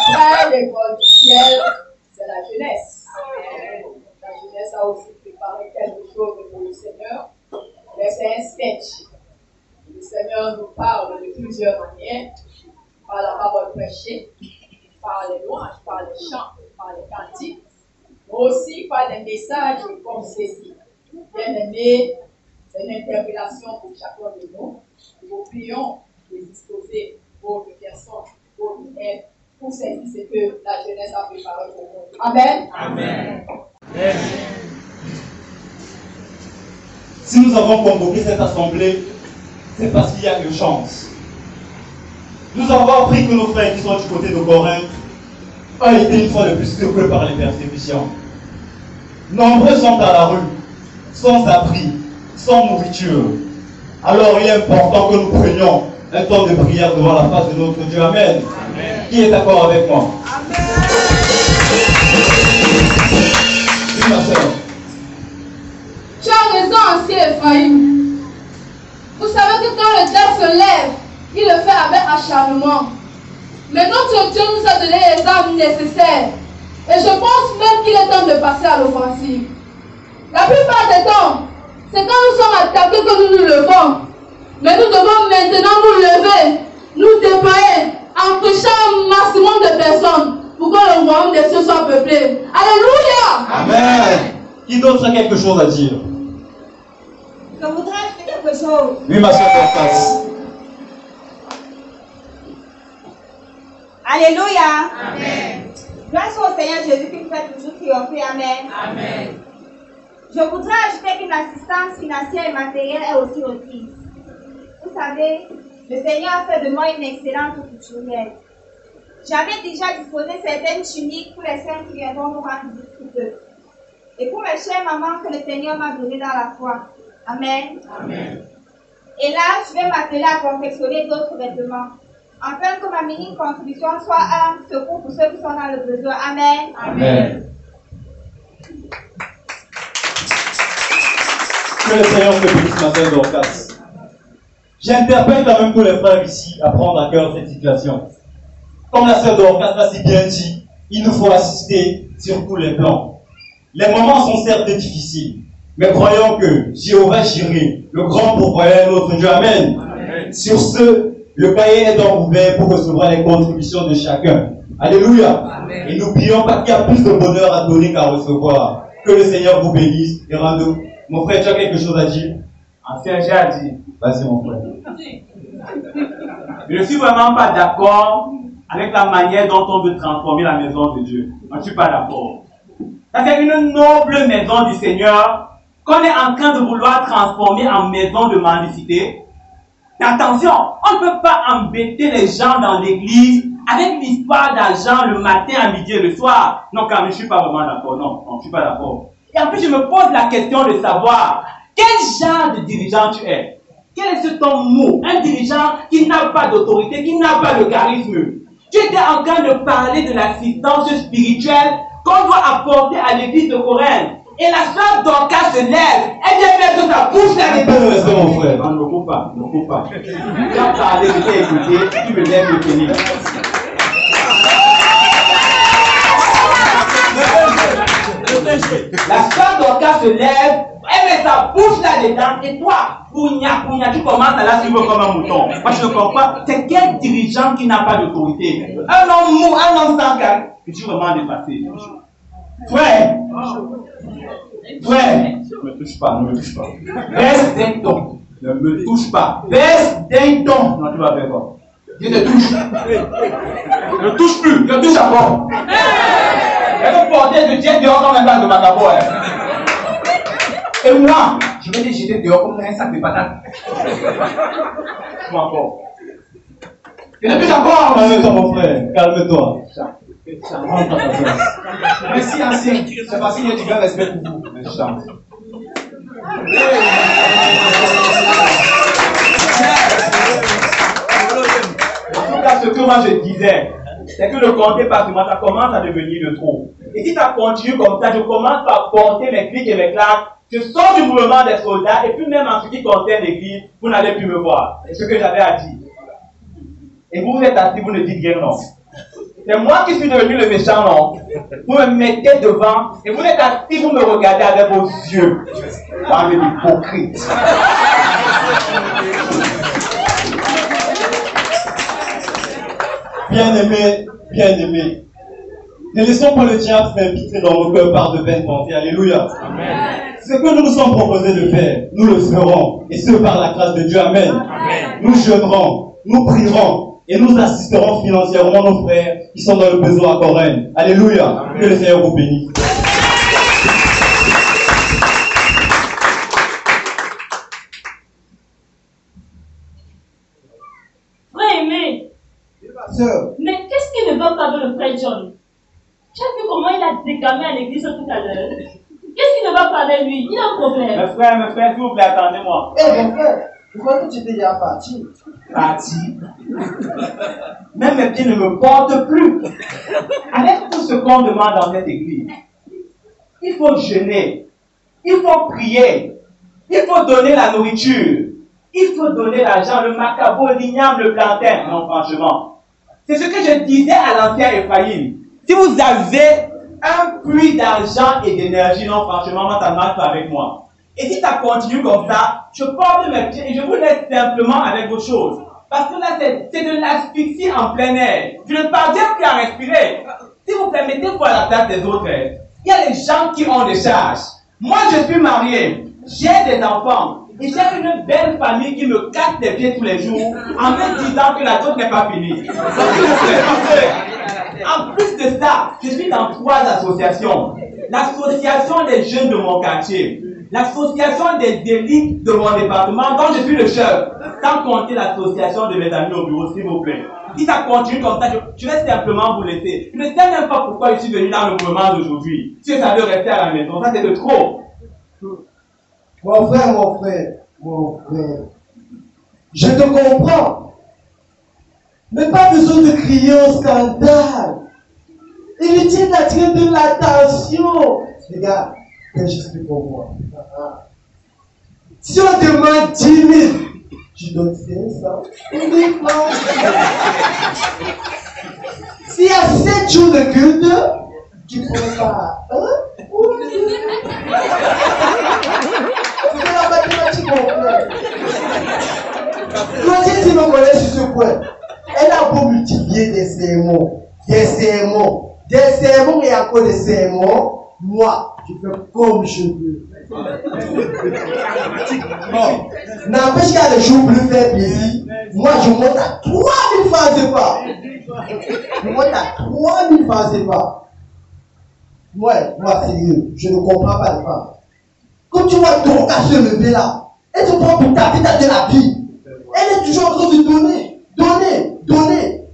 après l'école du ciel, c'est la jeunesse. La jeunesse a aussi préparé quelque chose pour le Seigneur, mais c'est un sketch. Le Seigneur nous parle de plusieurs manières, par la parole prêchée, par les louanges, par les chants, par les cantiques, mais aussi par des messages comme ceci. Bien aimé, c'est une interpellation pour chacun de nous. Nous prions de disposer votre personne, votre aide, pour saisir ce que la jeunesse a préparé pour nous. Amen. Amen. Amen. Si nous avons convoqué cette assemblée, c'est parce qu'il y a urgence. Nous avons appris que nos frères qui sont du côté de Corinthe ont été une fois de plus secoués par les persécutions. Nombreux sont à la rue, sans abri, sans nourriture. Alors il est important que nous prenions un temps de prière devant la face de notre Dieu. Amen. Amen. Qui est d'accord avec moi? Amen. Oui, ma soeur. Tu as raison, ancien Ephraïm. Vous savez que quand le diable se lève, il le fait avec acharnement. Mais notre Dieu nous a donné les armes nécessaires. Et je pense même qu'il est temps de passer à l'offensive. La plupart des temps, c'est quand nous sommes attaqués que nous nous levons. Mais nous devons maintenant nous lever, nous déployer, en prêchant un maximum de personnes pour que le royaume des cieux soit peuplé. Alléluia! Amen! Qui d'autre a quelque chose à dire? Je voudrais ajouter quelque chose. Oui, ma soeur Dorcas. Alléluia. Amen. Grâce au Seigneur Jésus qui nous fait toujours triompher. Amen. Amen. Je voudrais ajouter qu'une assistance financière et matérielle est aussi requise. Vous savez, le Seigneur a fait de moi une excellente couturière. J'avais déjà disposé certaines tuniques pour les saints qui viendront nous rendre visite sous peu. Et pour mes chères mamans que le Seigneur m'a donné dans la foi. Amen. Amen. Et là, je vais m'atteler à confectionner d'autres vêtements, afin que ma minime contribution soit un secours pour ceux qui sont dans le besoin. Amen. Amen. Que le Seigneur te bénisse, ma soeur Dorcas. J'interpelle quand même tous les frères ici à prendre à cœur cette situation. Comme la sœur Dorcas l'a si bien dit, il nous faut assister sur tous les plans. Les moments sont certes difficiles, mais croyons que Jéhovah Jireh, le grand pourvoyeur est notre Dieu. Amen. Amen. Sur ce, le cahier est donc ouvert pour recevoir les contributions de chacun. Alléluia. Amen. Et n'oublions pas qu'il y a plus de bonheur à donner qu'à recevoir. Que le Seigneur vous bénisse et rende. Mon frère, tu as quelque chose à dire? Ancien, j'ai à dire. Vas-y, mon frère. Je ne suis vraiment pas d'accord avec la manière dont on veut transformer la maison de Dieu. Je ne suis pas d'accord. Ça, c'est une noble maison du Seigneur qu'on est en train de vouloir transformer en maison de mendicité. Et attention, on ne peut pas embêter les gens dans l'église avec l'histoire d'argent le matin, à midi et le soir. Non, quand même, je ne suis pas vraiment d'accord. Non, je ne suis pas d'accord. Et en plus, je me pose la question de savoir quel genre de dirigeant tu es. Quel est ce ton mot? Un dirigeant qui n'a pas d'autorité, qui n'a pas de charisme. Tu étais en train de parler de l'assistance spirituelle qu'on doit apporter à l'église de Corinthe. Et la sœur Dorcas se lève, elle vient mettre sa bouche là-dedans. Mon frère. Non, ne coupe pas, ne coupe pas. Tu as parlé, je t'ai écouté, tu me lèves le tenir. La sœur Dorcas se lève, elle met sa bouche là-dedans, et toi, pougna, tu commences à la suivre comme un mouton. Moi, je ne comprends pas. C'est quel dirigeant qui n'a pas d'autorité? Un homme mou, un homme sans calme. Je suis vraiment dépassé. Frère, Ne me touche pas, ne me touche pas. baisse d'un ton. Ne me touche pas. Baisse d'un ton. Non, tu vas faire quoi? Je te touche. Ne touche plus, je touche encore. Elle veut porter de Dieu dehors comme un bas de macabo. Et moi, je vais les jeter dehors comme un sac de patates. Encore. Je ne touche encore. Calme-toi, mon frère, calme-toi. Rentre à ta place. Merci, ancien. C'est parce qu'il y a du grand respect pour vous. Méchant. En tout cas, ce que moi je disais, c'est que le compter par moi, ça commence à devenir de trop. Et si ça continue comme ça, je commence par porter mes clics et mes claques, je sors du mouvement des soldats, et puis même en ce qui concerne l'église, vous n'allez plus me voir. C'est ce que j'avais à dire. Et vous êtes assis, vous ne dites rien, non. C'est moi qui suis devenu le méchant, non? Vous me mettez devant et vous êtes assis, vous me regardez avec vos yeux. Parlez d'hypocrite. Bien-aimés, bien-aimés, ne laissons pas le diable s'infiltrer dans nos cœurs par de vaines pensées. Alléluia. Amen. Ce que nous nous sommes proposés de faire, nous le ferons, et ce par la grâce de Dieu. Amen. Amen. Nous jeûnerons, nous prierons, et nous assisterons financièrement nos frères qui sont dans le besoin à Corinthe. Alléluia. Amen. Que le Seigneur vous bénisse. Frère aimé, Sœur, mais qu'est-ce qui ne va pas avec le frère John? Tu as vu comment il a dégamé à l'église tout à l'heure? Qu'est-ce qui ne va pas avec lui? Il a un problème. Mes frères, s'il vous plaît, attendez-moi. Eh mon frère, je crois que tu étais déjà parti. Parti. Même mes pieds ne me portent plus. Avec tout ce qu'on demande dans cette église, il faut jeûner, il faut prier, il faut donner la nourriture, il faut donner l'argent, le macabo, l'igname, le plantain. Non, franchement. C'est ce que je disais à l'ancien Ephraïm. Si vous avez un puits d'argent et d'énergie, non, franchement, moi, ça ne marche pas avec moi. Et si ça continue comme ça, je porte mes pieds et je vous laisse simplement avec vos choses. Parce que là, c'est de l'asphyxie en plein air. Je ne parviens plus à respirer. Si vous permettez-vous à la place des autres, il y a des gens qui ont des charges. Moi, je suis marié, j'ai des enfants. Et j'ai une belle famille qui me casse les pieds tous les jours en me disant que la chose n'est pas finie. Donc, s'il vous plaît, parce que, en plus de ça, je suis dans 3 associations. L'association des jeunes de mon quartier, l'association des élites de mon département, dont je suis le chef, sans compter l'association de mes amis au bureau, s'il vous plaît. Si ça continue comme ça, je vais simplement vous laisser. Je ne sais même pas pourquoi je suis venu dans le mouvement d'aujourd'hui. Si ça veut rester à la maison, ça c'est de trop. Mon frère, je te comprends. Mais pas besoin de crier au scandale. Inutile d'attirer de l'attention. Regarde, j'explique pour moi. Si on demande 10 000, tu donnes 500. Uniquement. S'il y a 7 jours de culte, tu prends pas 1 ou 2. C'est la mathématique, mon frère. Claudine, tu me connais sur ce point. Elle a beau multiplier des sermons, et encore des sermons. Moi, je fais comme je veux. Bon, n'empêche qu'il y a des jours plus faire plaisir. Moi, je monte à 3000 francs CFA. Je monte à 3000 francs CFA. Moi, sérieux, je ne comprends pas les femmes. Quand tu vois ton cas se lever là, elle te prend pour taper de la vie. Elle est toujours en train de donner.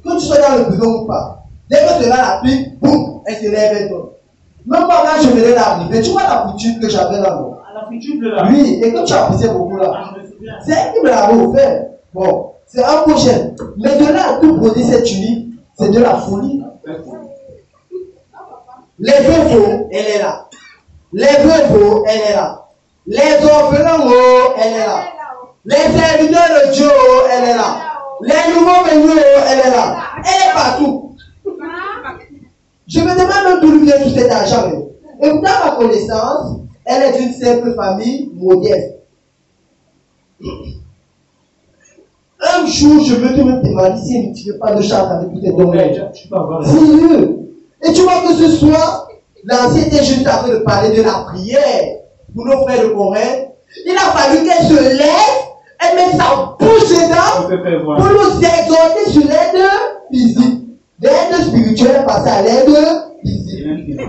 Que tu sois dans le besoin ou pas. Dès que tu vas la pluie, boum, elle se lève et toi. Même pas quand je venais d'arriver, tu vois la couture que j'avais là, non? La couture de là. Oui, et que tu appréciais beaucoup là. C'est elle qui me l'avait offert. Bon, c'est un prochain. Mais de là à tout produire cette tunique, c'est de la folie. Les veufs, elle est là. Les veufs, elle est là. Les orphelins, elle est là. Les serviteurs de Dieu, elle est là. Les nouveaux venus, elle est là. Elle est partout. Je me demande d'où vient tout cet argent. Et dans ma connaissance, elle est d'une simple famille modeste. Un jour, je veux te me demander si elle ne tire pas de charge avec tous ces domaines. Sérieux. Et tu vois que ce soir, l'ancien était juste en train de parler de la prière pour nos frères de Corinthe. Il a fallu qu'elle se lève, elle met sa bouche dedans pour nous exhorter sur l'aide physique. L'aide spirituelle passe à l'aide physique.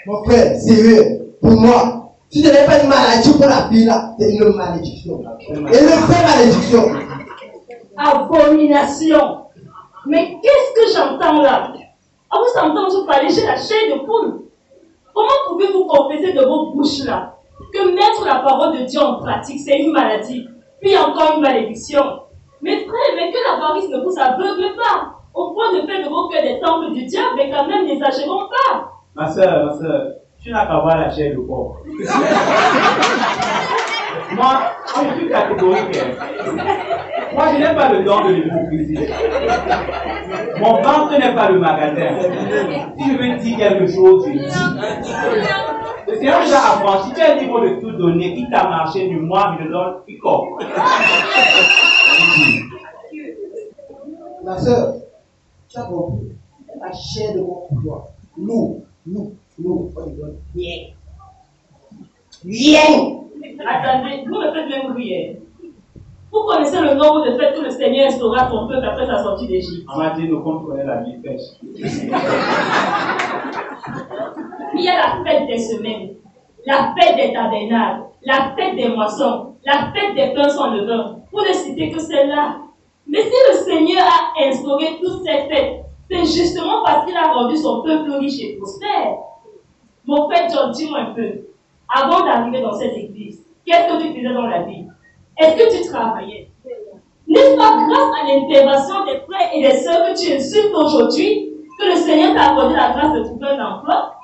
Mon frère, sérieux, pour moi, si ce n'est pas une maladie pour la fille là, c'est une malédiction. Et une vraie malédiction. Abomination. Mais qu'est-ce que j'entends là? À vous entendre parler, j'ai la chair de poule. Comment pouvez-vous confesser de vos bouches là que mettre la parole de Dieu en pratique, c'est une maladie, puis encore une malédiction? Mes frères, mais que l'avarice ne vous aveugle pas, au point de faire de vos cœurs des temples du diable, mais quand même n'exagérons pas. Ma soeur, tu n'as qu'à voir la chair de porc. Moi, je suis catégorique. Moi, je n'ai pas le don de l'hypocrisie. Mon ventre n'est pas le magasin. Si je veux dire quelque chose, je dis. Le Seigneur nous a affranchis. Tu as dit de tout donner. Qui t'a marché du mois, il le donne, il corps. Ma soeur, tu as compris. La chair de mon pouvoir. Nous, on lui donne rien. Rien. Attendez, vous me faites même rire. Vous connaissez le nombre de fêtes que le Seigneur instaura ton peuple après sa sortie d'Égypte. On m'a dit, nous comprenons la vie pêche. Il y a la fête des semaines, la fête des tabernacles, la fête des moissons, la fête des pains sans levain. Pour ne citer que celle-là. Mais si le Seigneur a instauré toutes ces fêtes, c'est justement parce qu'il a rendu son peuple riche et prospère. Mon frère John, dis-moi un peu. Avant d'arriver dans cette église, qu'est-ce que tu faisais dans la vie? Est-ce que tu travaillais? N'est-ce pas grâce à l'intervention des frères et des sœurs que tu insultes aujourd'hui que le Seigneur t'a accordé la grâce de trouver un emploi?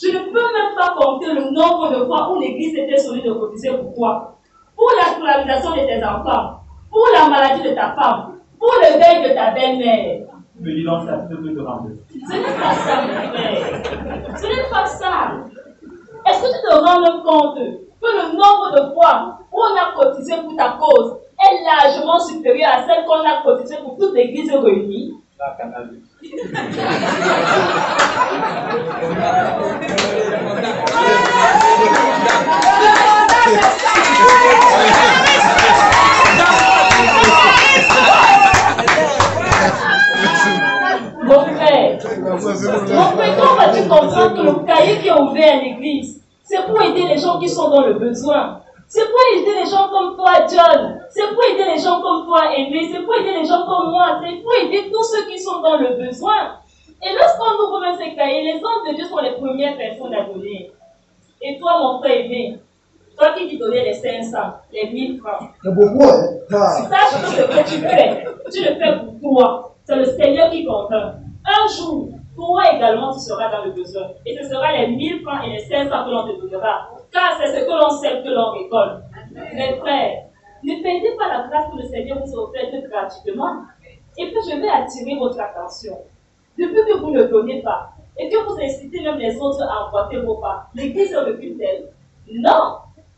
Je ne peux même pas compter le nombre de fois où l'église était solide de cotiser pour toi. Pour la scolarisation de tes enfants, pour la maladie de ta femme, pour le deuil de ta belle-mère. Me dis donc ça, tu peux te rendre. Ce n'est pas ça, mon frère. Ce n'est pas ça. Est-ce que tu te rends même compte que le nombre de fois où on a cotisé pour ta cause est largement supérieur à celle qu'on a cotisé pour toute l'église réunie? Mon frère, quand vas-tu comprendre que le cahier qui est ouvert à l'église, c'est pour aider les gens qui sont dans le besoin. C'est pour aider les gens comme toi, John. C'est pour aider les gens comme toi, Aimé. C'est pour aider les gens comme moi. C'est pour aider tous ceux qui sont dans le besoin. Et lorsqu'on ouvre même ces cahiers, les hommes de Dieu sont les premières personnes à donner. Et toi, mon frère Aimé, toi qui lui donnais les 500, les 1000 francs. C'est beaucoup, hein? Sache que ce que tu le fais pour toi. C'est le Seigneur qui compte. Un jour, toi également, tu seras dans le besoin. Et ce sera les 1000 francs et les 500 que l'on te donnera. Car c'est ce que l'on sème que l'on récolte. Mes frères, ne perdez pas la grâce que le Seigneur vous a offerte gratuitement. Et puis je vais attirer votre attention. Depuis que vous ne donnez pas, et que vous incitez même les autres à emporter vos pas, l'église recule-t-elle? Non!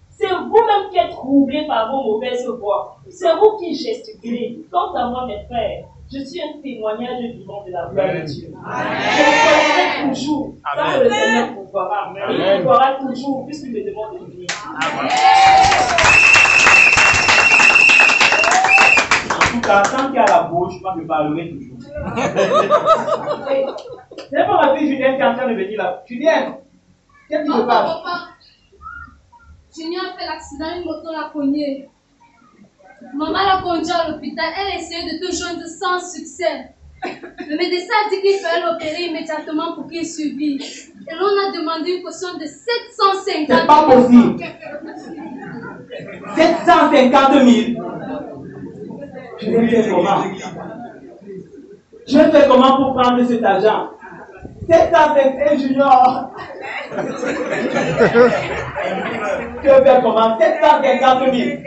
C'est vous-même qui êtes troublés par vos mauvaises voies. C'est vous qui gesticulez. Quant à moi, mes frères, je suis un témoignage vivant de la gloire de Dieu. Je vous connaîtrai toujours, tant que le Seigneur pourvoira. Et il pourvoira toujours, puisqu'il me demande de venir. En tout cas, tant qu'il y a la bouche, moi je parlerai toujours. C'est pas ma fille Julienne qui est en train de venir là. Julienne, qu'est-ce qui se passe? Papa, Junior a fait l'accident, une moto l'a cogné. Maman l'a conduit à l'hôpital, elle essayait de te joindre sans succès. Le médecin a dit qu'il fallait l'opérer immédiatement pour qu'il survive. Et l'on a demandé une caution de 750 000. C'est pas possible. 750 000. Je vais faire comment? Je vais faire comment pour prendre cet argent? 750 Junior. Je vais faire comment? 750 000.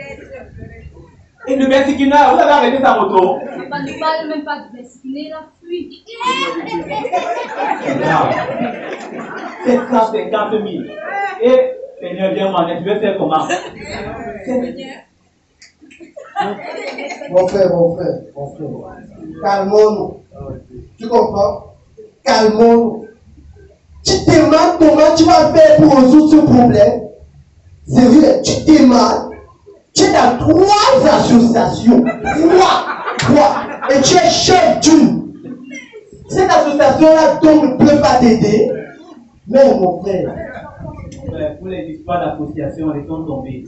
Et le Bensikina, vous avez arrêté sa moto? Papa ne parle même pas de Bensikina, il a fui. 750 000. Et Seigneur, viens m'en aide, je vais faire comment? Mon frère. Calmons-nous. Tu comprends? Calmons-nous. Tu te demandes comment tu vas faire pour résoudre ce problème. Sérieux, tu te demandes. Tu es dans 3 associations. 3. Et tu es chef d'une. Cette association-là donc ne peut pas t'aider. Mais mon frère. Pour les histoires d'association, elles sont tombées.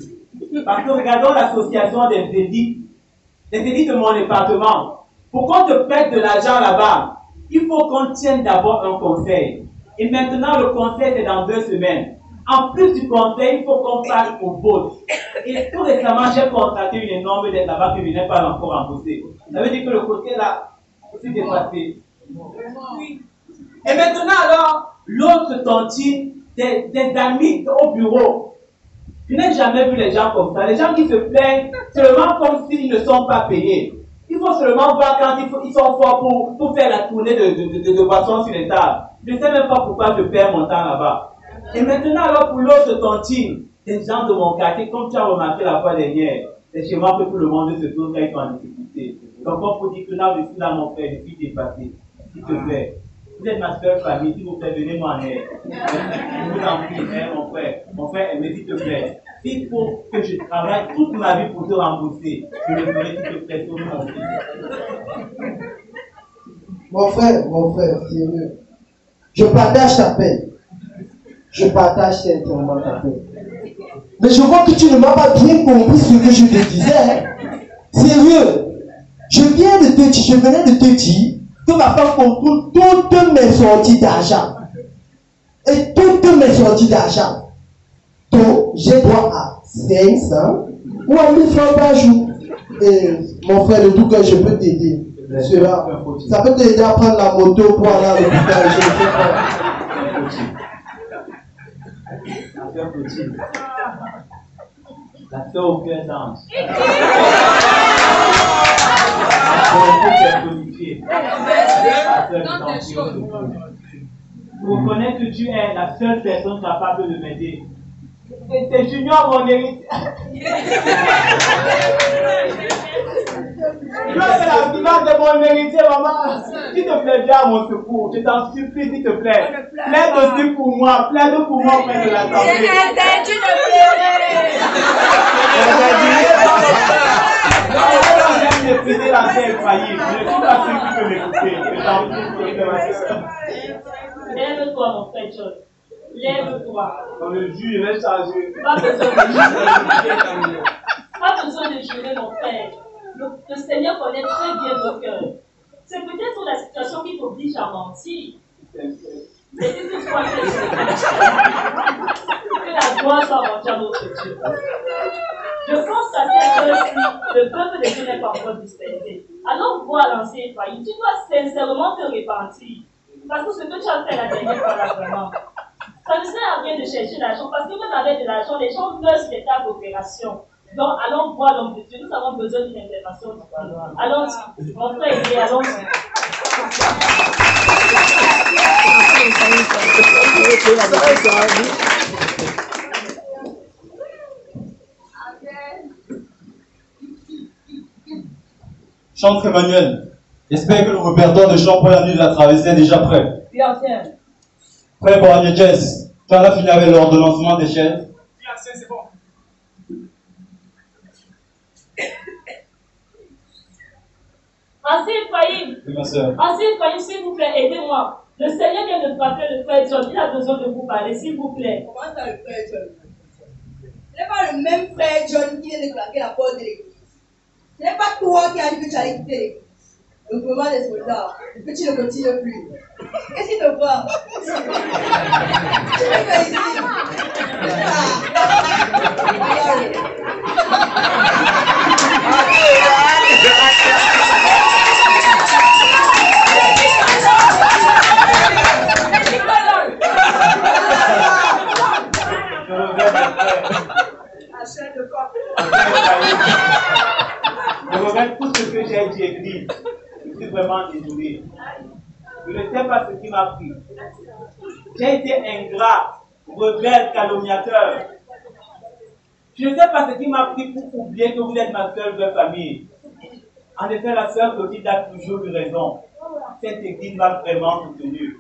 Parce que regardons l'association des élites de mon département. Pour qu'on te prête de l'argent là-bas, il faut qu'on tienne d'abord un conseil. Et maintenant, le conseil, c'est dans 2 semaines. En plus du conseil, il faut qu'on parle au vote. Et tout récemment, j'ai contracté une énorme dette là-bas que je n'ai pas encore remboursée. Ça veut dire que le côté là, c'est dépassé. Et maintenant, alors, l'autre tontine des amis au bureau. Je n'ai jamais vu les gens comme ça. Les gens qui se plaignent seulement comme s'ils ne sont pas payés. Il faut seulement voir quand ils sont forts pour faire la tournée de boissons sur les tables. Je ne sais même pas pourquoi je perds mon temps là-bas. Et maintenant, alors pour l'autre tontine, des gens de mon quartier, comme tu as remarqué la fois dernière, c'est chez moi que tout le monde se trouve quand ils sont en difficulté. Donc on peut dire que là, je suis là, mon frère, je suis dépassé. S'il te plaît. Vous êtes ma soeur famille, s'il vous plaît, venez-moi en aide. Je vous en prie, mon frère, mais s'il te plaît. S'il faut que je travaille toute ma vie pour te rembourser, je le ferai, s'il te plaît, sauve mon fils. Mon frère, sérieux. Je partage ta peine. Je partage sincèrement ta peine. Mais je vois que tu ne m'as pas bien compris ce que je te disais. Hein. Sérieux. Je venais de te dire que ma femme contrôle toutes mes sorties d'argent. Et toutes mes sorties d'argent. Donc, j'ai droit à 500 ou à 1000 francs par jour. Et mon frère, de tout cœur, je peux t'aider. Ça peut t'aider à prendre la moto pour aller à l'hôpital. Je ne sais pas. La sœur au cœur d'ange. Vous reconnaissez que tu es la seule personne capable de m'aider. C'est Junior mon héritier. Je fais la finance de mon héritier, maman. S'il te plaît, viens à mon secours. Je t'en supplie, s'il te plaît. Plaide aussi pour moi. Plaide pour moi auprès de l'Assemblée. Je t'interdis de pleurer. J'aime mépriser la terre faillie. Je ne suis pas celui qui peut m'écouter. Lève-toi, mon frère John. Lève-toi. Dans le jus, je vais changer. Pas besoin de jurer, mon frère. Le Seigneur connaît très bien nos cœurs. C'est peut-être la situation qui t'oblige à mentir. Mais si toutefois que la gloire soit rendue à notre Dieu. Je pense qu'à cette heure-ci, le peuple de Dieu n'est pas encore dispersé. Alors, vois l'ancien Ephraïm, tu dois sincèrement te repentir. Parce que ce que tu as fait la dernière fois, là, vraiment, ça ne sert à rien de chercher l'argent. Parce que même avec de l'argent, les gens meurent sur des tables d'opération. Donc, allons voir l'homme de Dieu. Nous avons besoin d'une intervention. Allons-y. Mon frère, allons-y. Chantre Emmanuel, j'espère que le répertoire de chant pour la nuit de la traversée est déjà prêt. Bien sûr. Prêt pour Agnès Jess. Tu en as fini avec l'ordonnancement des chaises? Bien, c'est bon. Ancien Ephraïm, Oui, ma soeur. Ancien Ephraïm, s'il vous plaît, aidez-moi. Le Seigneur vient de frapper le frère John. Il a besoin de vous parler, s'il vous plaît. Comment ça, le frère John? Ce n'est pas le même frère John qui vient de claquer la porte de l'église. Ce n'est pas toi qui as dit que tu allais quitter l'église. Le gouvernement des soldats, que tu ne continues plus. Qu'est-ce qui te prend? Tu me fais ici. Je regrette tout ce que j'ai dit écrit. Je suis vraiment désolé. Je ne sais pas ce qui m'a pris. J'ai été ingrat, rebelle, calomniateur. Je ne sais pas ce qui m'a pris pour oublier que vous êtes ma seule vraie famille. En effet, la sœur Clotilde a toujours eu raison. Cette église m'a vraiment soutenu.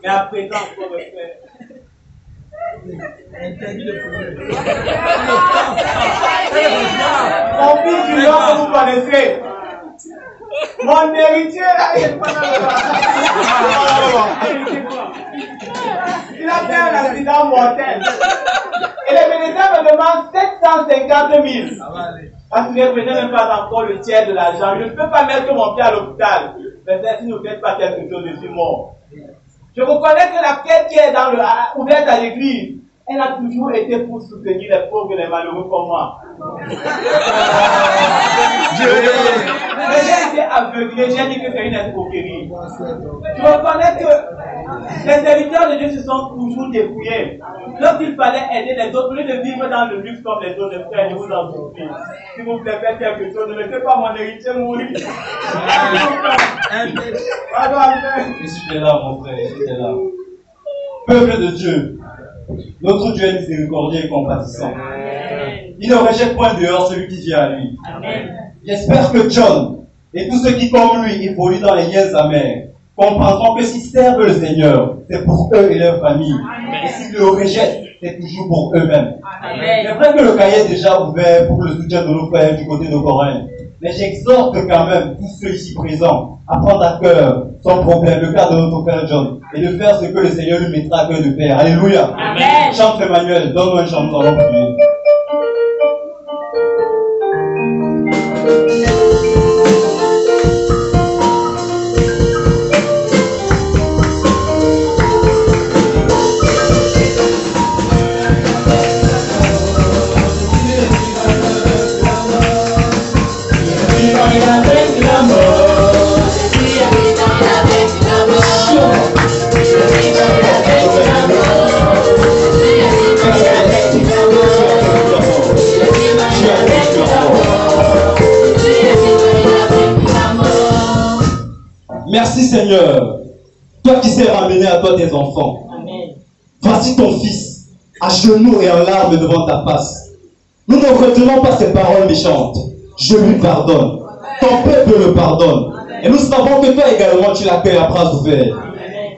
Mais à présent, je peux refaire. Mon fils Junior que vous connaissez. Mon héritier là, il est pas dans il a fait un accident mortel. Et les militaires me demandent 750 000. Parce que je ne prenais même pas encore le tiers de l'argent. Je ne peux pas mettre mon pied à l'hôpital. Mais si vous ne faites pas quelque chose, je suis mort. Je reconnais que la quête qui est ouverte à l'église, elle a toujours été pour soutenir les pauvres et les malheureux comme moi. Mais j'ai été aveuglé, j'ai dit que c'est une escroquerie. Je reconnais que les serviteurs de Dieu se sont toujours débrouillés. Lorsqu'il fallait aider les autres, au lieu de vivre dans le luxe comme les autres frères, je vous en supplie. S'il vous plaît, faites quelque chose, ne laissez pas mon héritier mourir. Je suis là, mon frère, je suis là. Peuple de Dieu, notre Dieu est miséricordieux et compatissant. Il ne rejette point dehors celui qui vient à lui. J'espère que John et tous ceux qui, comme lui, évoluent dans les liens amers, comprendront que s'ils servent le Seigneur, c'est pour eux et leur famille. Et s'ils le rejettent, c'est toujours pour eux-mêmes. C'est vrai que le cahier est déjà ouvert pour le soutien de nos frères du côté de Corinthe. Mais j'exhorte quand même tous ceux ici présents à prendre à cœur son problème, le cas de notre frère John, et de faire ce que le Seigneur lui mettra à cœur de faire. Alléluia. Amen. Chante Emmanuel, donne-moi une chante, nous allons prier. Merci Seigneur, toi qui sais ramener à toi tes enfants. Amen. Voici ton fils, à genoux et en larmes devant ta face. Nous ne retenons pas ces paroles méchantes. Je lui pardonne. Ton peuple le pardonne. Et nous savons que toi également tu l'accueilles à bras ouverts.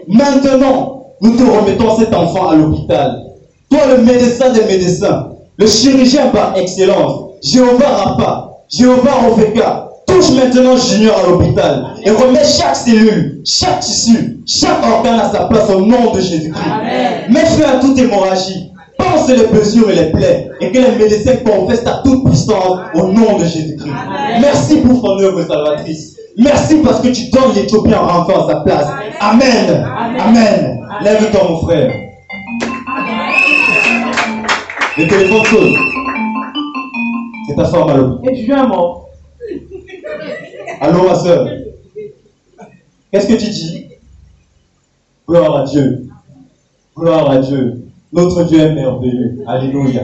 Maintenant, nous te remettons cet enfant à l'hôpital. Toi le médecin des médecins, le chirurgien par excellence, Jéhovah Rapha, Jéhovah Roveka, touche maintenant Junior à l'hôpital et remet chaque cellule, chaque tissu, chaque organe à sa place au nom de Jésus-Christ. Mets fin à toute hémorragie, pense les blessures et les plaies et que les médecins confessent à toute puissance au nom de Jésus-Christ. Merci pour ton œuvre salvatrice. Merci parce que tu donnes l'Éthiopien en rentrant à sa place. Amen. Amen. Lève-toi mon frère. Le téléphone sonne. C'est ta femme à l'hôpital. Et tu viens mort. Allô ma soeur, qu'est-ce que tu dis? Gloire à Dieu. Gloire à Dieu. Notre Dieu est merveilleux. Alléluia.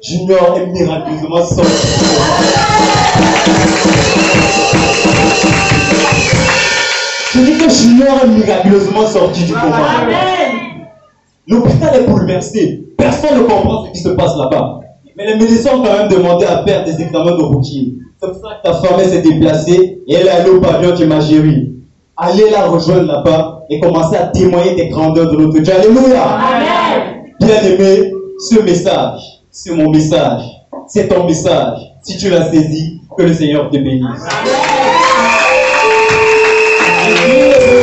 Junior est miraculeusement sorti. Je dis que Junior est miraculeusement sorti du coma. L'hôpital est bouleversé. Personne ne comprend ce qui se passe là-bas. Mais les médecins ont quand même demandé à faire des examens de routine. C'est pour ça que ta femme s'est déplacée et elle est allée au pavillon de Magérie. Allez la rejoindre là-bas et commencer à témoigner des grandeurs de notre Dieu. Alléluia. Amen. Bien-aimé, ce message, c'est mon message. C'est ton message. Si tu l'as saisi, que le Seigneur te bénisse. Amen.